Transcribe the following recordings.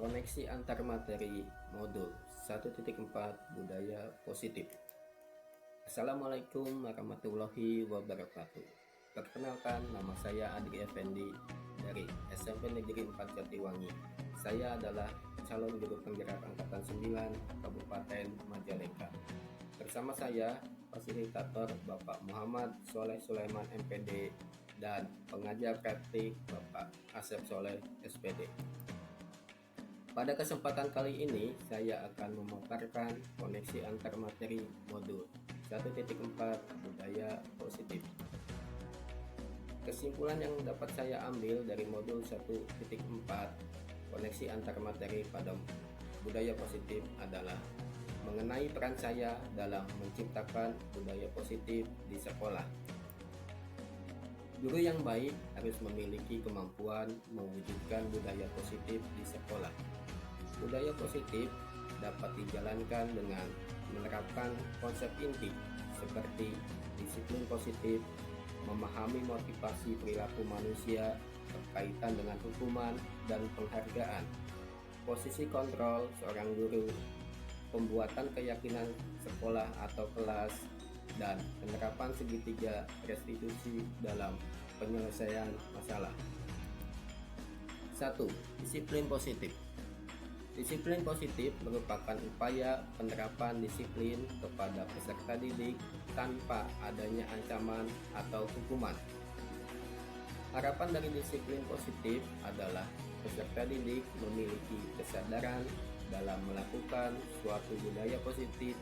Koneksi antar materi modul 1.4 Budaya Positif. Assalamualaikum warahmatullahi wabarakatuh. Perkenalkan, nama saya Adri Effendi dari SMP Negeri 4 Jatiwangi. Saya adalah calon guru penggerak angkatan 9 Kabupaten Majalengka. Bersama saya fasilitator Bapak Muhammad Soleh Sulaiman MPD dan pengajar praktik Bapak Asep Soleh SPD. Pada kesempatan kali ini, saya akan memaparkan koneksi antar materi modul 1.4 Budaya Positif. Kesimpulan yang dapat saya ambil dari modul 1.4 koneksi antar materi pada budaya positif adalah mengenai peran saya dalam menciptakan budaya positif di sekolah. Guru yang baik harus memiliki kemampuan mewujudkan budaya positif di sekolah. Budaya positif dapat dijalankan dengan menerapkan konsep inti seperti disiplin positif, memahami motivasi perilaku manusia berkaitan dengan hukuman dan penghargaan, posisi kontrol seorang guru, pembuatan keyakinan sekolah atau kelas, dan penerapan segitiga restitusi dalam penyelesaian masalah. 1. Disiplin positif. Disiplin positif merupakan upaya penerapan disiplin kepada peserta didik tanpa adanya ancaman atau hukuman. Harapan dari disiplin positif adalah peserta didik memiliki kesadaran dalam melakukan suatu budaya positif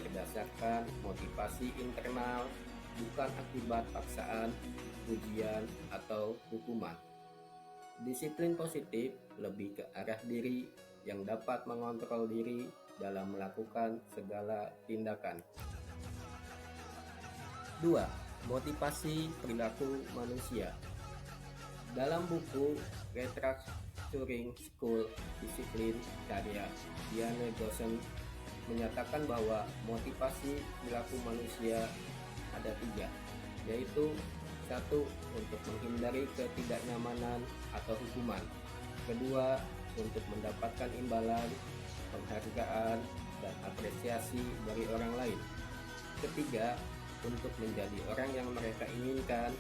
berdasarkan motivasi internal, bukan akibat paksaan, ujian, atau hukuman. Disiplin positif lebih ke arah diri yang dapat mengontrol diri dalam melakukan segala tindakan. 2. Motivasi perilaku manusia. Dalam buku Restructuring School Discipline karya Diane Goshen menyatakan bahwa motivasi perilaku manusia ada 3, yaitu 1. Untuk menghindari ketidaknyamanan atau hukuman. 2. Untuk mendapatkan imbalan, penghargaan, dan apresiasi dari orang lain. 3. Untuk menjadi orang yang mereka inginkan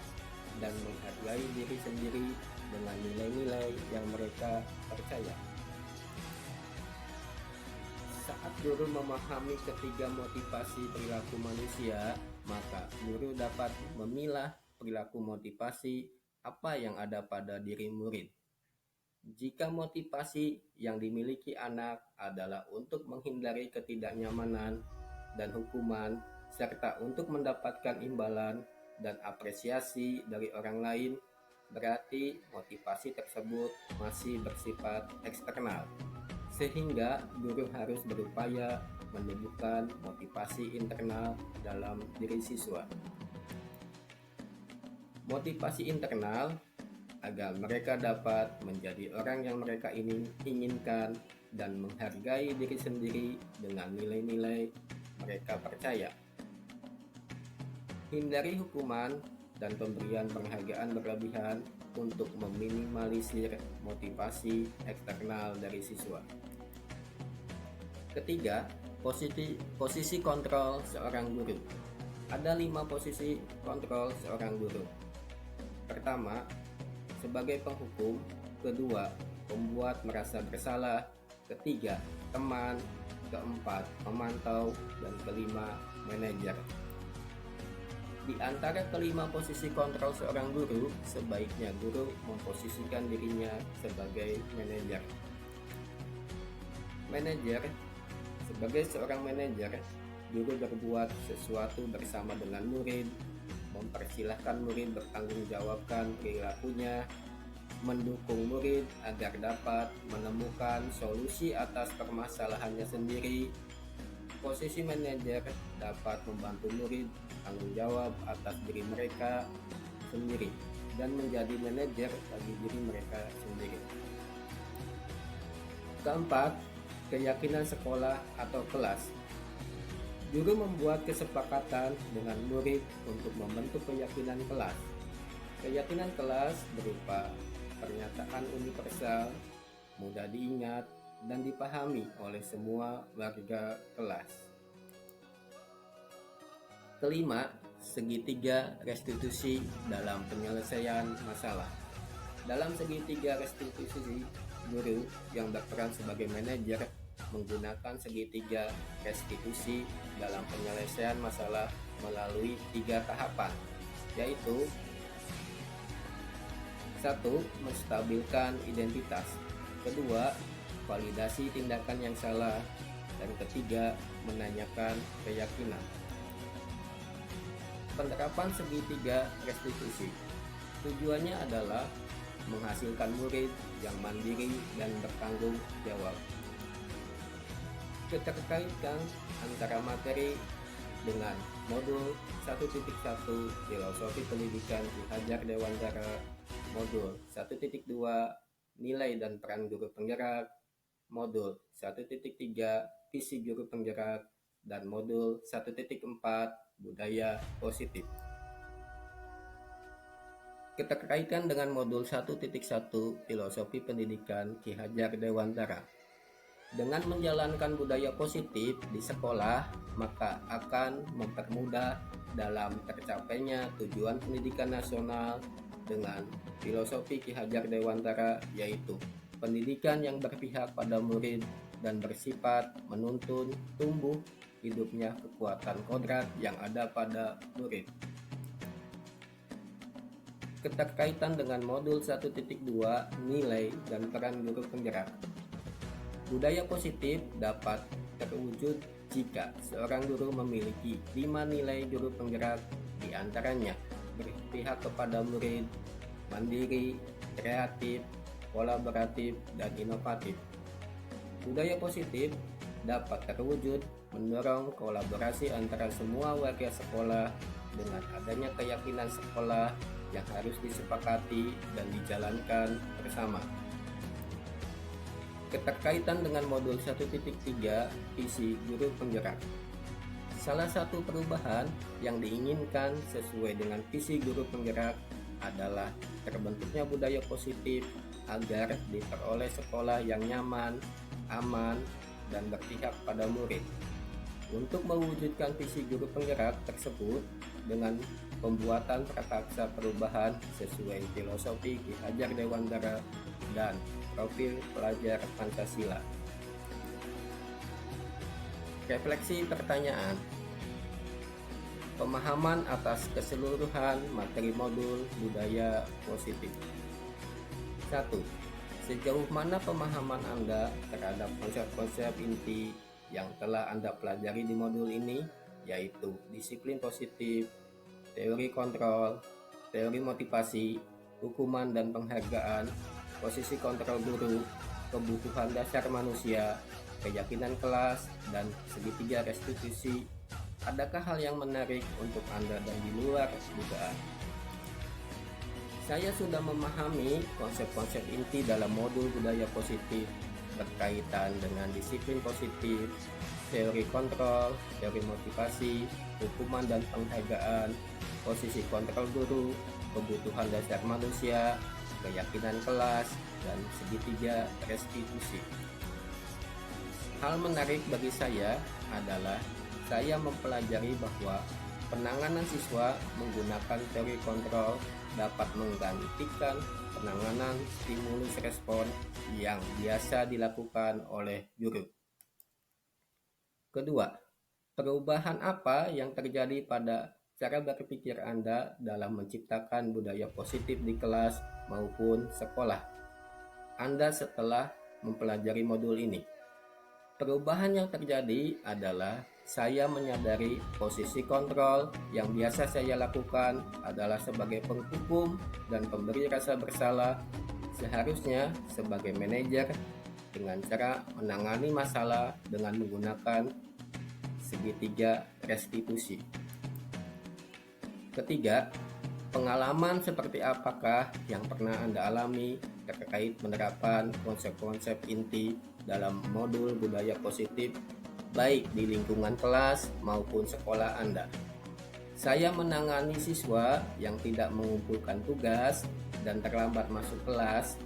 dan menghargai diri sendiri dengan nilai-nilai yang mereka percaya. Saat guru memahami ketiga motivasi perilaku manusia, maka guru dapat memilah perilaku motivasi apa yang ada pada diri murid. Jika motivasi yang dimiliki anak adalah untuk menghindari ketidaknyamanan dan hukuman, serta untuk mendapatkan imbalan dan apresiasi dari orang lain, berarti motivasi tersebut masih bersifat eksternal, sehingga guru harus berupaya menumbuhkan motivasi internal dalam diri siswa. Motivasi internal agar mereka dapat menjadi orang yang mereka inginkan dan menghargai diri sendiri dengan nilai-nilai mereka percaya. Hindari hukuman dan pemberian penghargaan berlebihan untuk meminimalisir motivasi eksternal dari siswa. 3. Posisi kontrol seorang guru. Ada 5 posisi kontrol seorang guru. Pertama, sebagai penghukum. 2. Pembuat merasa bersalah. 3. Teman. 4. Pemantau. Dan 5. Manajer. Di antara kelima posisi kontrol seorang guru, sebaiknya guru memposisikan dirinya sebagai manajer. Manajer. Sebagai seorang manajer, guru berbuat sesuatu bersama dengan murid, mempersilahkan murid bertanggung jawabkan perilakunya, mendukung murid agar dapat menemukan solusi atas permasalahannya sendiri. Posisi manajer dapat membantu murid tanggung jawab atas diri mereka sendiri dan menjadi manajer bagi diri mereka sendiri. 4. Keyakinan sekolah atau kelas. Guru membuat kesepakatan dengan murid untuk membentuk keyakinan kelas. Keyakinan kelas berupa pernyataan universal, mudah diingat, dan dipahami oleh semua warga kelas. Kelima, segitiga restitusi dalam penyelesaian masalah. Dalam segitiga restitusi, guru yang berperan sebagai manajer menggunakan segitiga restitusi dalam penyelesaian masalah melalui 3 tahapan, yaitu 1. Menstabilkan identitas. Kedua, validasi tindakan yang salah. Dan ketiga, menanyakan keyakinan. Penerapan segitiga restitusi tujuannya adalah menghasilkan murid yang mandiri dan bertanggung jawab. Keterkaitan antara materi dengan modul 1.1 Filosofi Pendidikan Ki Hajar Dewantara, modul 1.2 Nilai dan Peran Guru Penggerak, modul 1.3 Visi Guru Penggerak, dan modul 1.4 Budaya Positif. Keterkaitan dengan modul 1.1 Filosofi Pendidikan Ki Hajar Dewantara. Dengan menjalankan budaya positif di sekolah, maka akan mempermudah dalam tercapainya tujuan pendidikan nasional dengan filosofi Ki Hajar Dewantara, yaitu pendidikan yang berpihak pada murid dan bersifat menuntun tumbuh hidupnya kekuatan kodrat yang ada pada murid. Keterkaitan dengan modul 1.2 Nilai dan Peran Guru Penggerak. Budaya positif dapat terwujud jika seorang guru memiliki 5 nilai guru penggerak, diantaranya berpihak kepada murid, mandiri, kreatif, kolaboratif, dan inovatif. Budaya positif dapat terwujud mendorong kolaborasi antara semua warga sekolah dengan adanya keyakinan sekolah yang harus disepakati dan dijalankan bersama. Keterkaitan dengan modul 1.3 Visi Guru Penggerak. Salah satu perubahan yang diinginkan sesuai dengan visi guru penggerak adalah terbentuknya budaya positif agar diperoleh sekolah yang nyaman, aman, dan berpihak pada murid. Untuk mewujudkan visi guru penggerak tersebut dengan pembuatan prakarsa perubahan sesuai filosofi Ki Hajar Dewantara dan profil pelajar Pancasila. Refleksi pertanyaan. Pemahaman atas keseluruhan materi modul budaya positif. 1. Sejauh mana pemahaman Anda terhadap konsep-konsep inti yang telah Anda pelajari di modul ini, yaitu disiplin positif, teori kontrol, teori motivasi, hukuman dan penghargaan, posisi kontrol guru, kebutuhan dasar manusia, keyakinan kelas, dan segitiga restitusi. Adakah hal yang menarik untuk Anda dan di luar dugaan? Saya sudah memahami konsep-konsep inti dalam modul budaya positif berkaitan dengan disiplin positif, teori kontrol, teori motivasi, hukuman dan penghargaan, posisi kontrol guru, kebutuhan dasar manusia, keyakinan kelas, dan segitiga restitusi. Hal menarik bagi saya adalah saya mempelajari bahwa penanganan siswa menggunakan teori kontrol dapat menggantikan penanganan stimulus respon yang biasa dilakukan oleh guru. Kedua, perubahan apa yang terjadi pada cara berpikir Anda dalam menciptakan budaya positif di kelas maupun sekolah Anda setelah mempelajari modul ini? Perubahan yang terjadi adalah saya menyadari posisi kontrol yang biasa saya lakukan adalah sebagai penghukum dan pemberi rasa bersalah, seharusnya sebagai manajer dengan cara menangani masalah dengan menggunakan segitiga restitusi. Ketiga, pengalaman seperti apakah yang pernah Anda alami terkait penerapan konsep-konsep inti dalam modul budaya positif baik di lingkungan kelas maupun sekolah Anda? Saya menangani siswa yang tidak mengumpulkan tugas dan terlambat masuk kelas.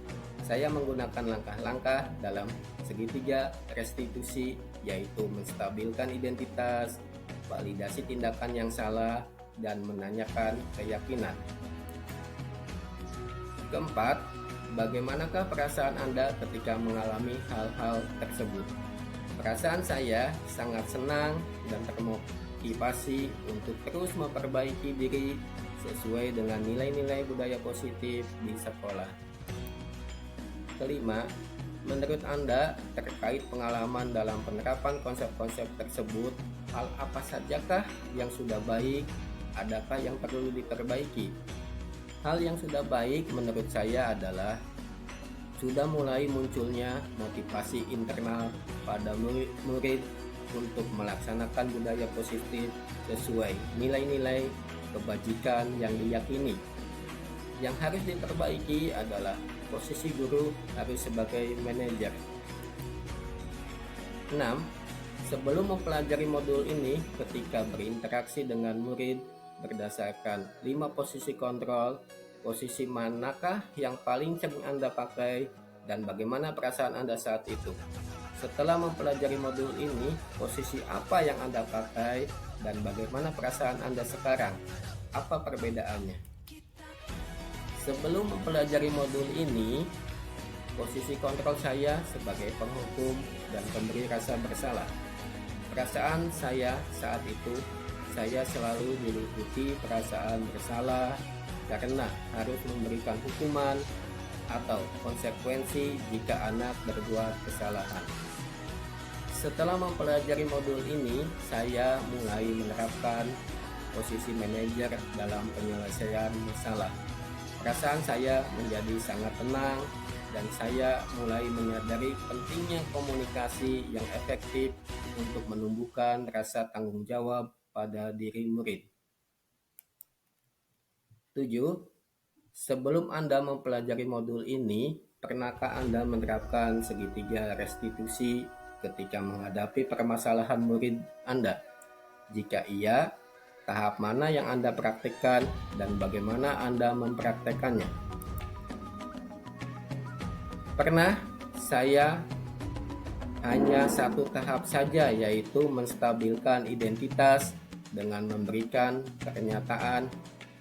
Saya menggunakan langkah-langkah dalam segitiga restitusi, yaitu menstabilkan identitas, validasi tindakan yang salah, dan menanyakan keyakinan. Keempat, bagaimanakah perasaan Anda ketika mengalami hal-hal tersebut? Perasaan saya sangat senang dan termotivasi untuk terus memperbaiki diri sesuai dengan nilai-nilai budaya positif di sekolah. Kelima, menurut Anda terkait pengalaman dalam penerapan konsep-konsep tersebut, hal apa sajakah yang sudah baik, adakah yang perlu diperbaiki? Hal yang sudah baik menurut saya adalah sudah mulai munculnya motivasi internal pada murid untuk melaksanakan budaya positif sesuai nilai-nilai kebajikan yang diyakini. Yang harus diperbaiki adalah posisi guru harus sebagai manajer. 6. Sebelum mempelajari modul ini, ketika berinteraksi dengan murid berdasarkan 5 posisi kontrol, posisi manakah yang paling sering Anda pakai dan bagaimana perasaan Anda saat itu? Setelah mempelajari modul ini, posisi apa yang Anda pakai dan bagaimana perasaan Anda sekarang? Apa perbedaannya? Sebelum mempelajari modul ini, posisi kontrol saya sebagai penghukum dan pemberi rasa bersalah. Perasaan saya saat itu, saya selalu diliputi perasaan bersalah karena harus memberikan hukuman atau konsekuensi jika anak berbuat kesalahan. Setelah mempelajari modul ini, saya mulai menerapkan posisi manajer dalam penyelesaian masalah. Perasaan saya menjadi sangat tenang dan saya mulai menyadari pentingnya komunikasi yang efektif untuk menumbuhkan rasa tanggung jawab pada diri murid. 7. Sebelum Anda mempelajari modul ini, pernahkah Anda menerapkan segitiga restitusi ketika menghadapi permasalahan murid Anda? Jika iya, tahap mana yang Anda praktikkan dan bagaimana Anda mempraktekannya? Pernah, saya hanya satu tahap saja, yaitu menstabilkan identitas dengan memberikan pernyataan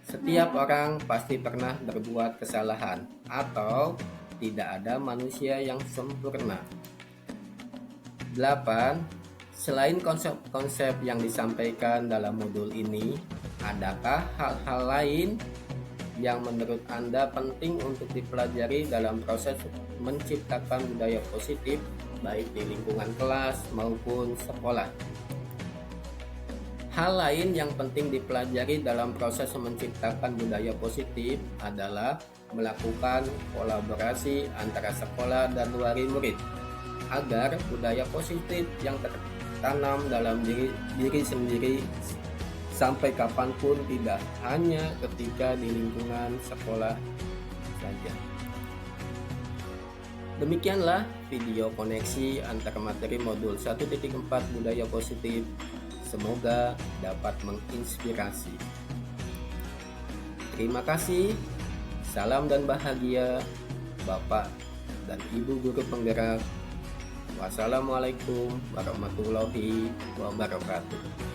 setiap orang pasti pernah berbuat kesalahan atau tidak ada manusia yang sempurna. 8. Selain konsep-konsep yang disampaikan dalam modul ini, adakah hal-hal lain yang menurut Anda penting untuk dipelajari dalam proses menciptakan budaya positif, baik di lingkungan kelas maupun sekolah? Hal lain yang penting dipelajari dalam proses menciptakan budaya positif adalah melakukan kolaborasi antara sekolah dan murid agar budaya positif yang tanam dalam diri sendiri sampai kapanpun, tidak hanya ketika di lingkungan sekolah saja. Demikianlah video koneksi antara materi modul 1.4 budaya positif. Semoga dapat menginspirasi. Terima kasih. Salam dan bahagia Bapak dan Ibu guru penggerak. Wassalamualaikum warahmatullahi wabarakatuh.